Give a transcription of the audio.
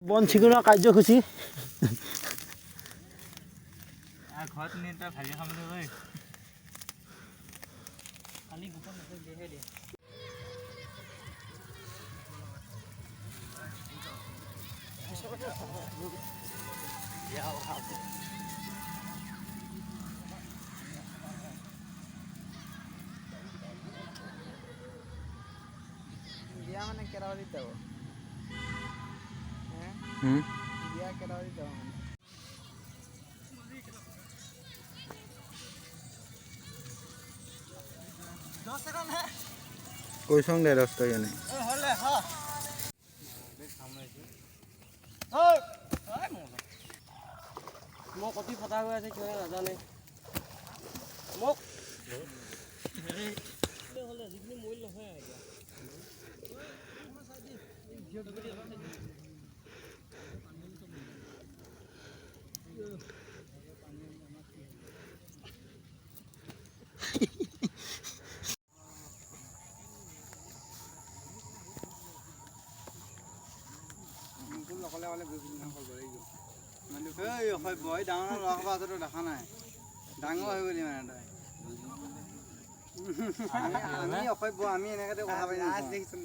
বন ছিগুণৰ কাৰ্যসূচী ঘৰত নি তই ভাজি খাম দেই খালি গোপন মেছেজ দিহে দিয়ে দিয়া মানে কেৰাবাৰীত যাব দিয়া কেৰাবাৰীত যাব মানে কৈছং দে 10 টকা নাই হলে হ মোক কপি ফটা হৈ আছে কিয় নাজানে মোক হলে যিখিনি মূল্য নহয় এতিয়া অকলে অকলে বই ডাঙৰ ল'ৰা দেখা নাই ডাঙৰ হৈ গলি মানে তই আমি অসভ্য আমি এনেকৈ কথা পাতি দেখিছোঁ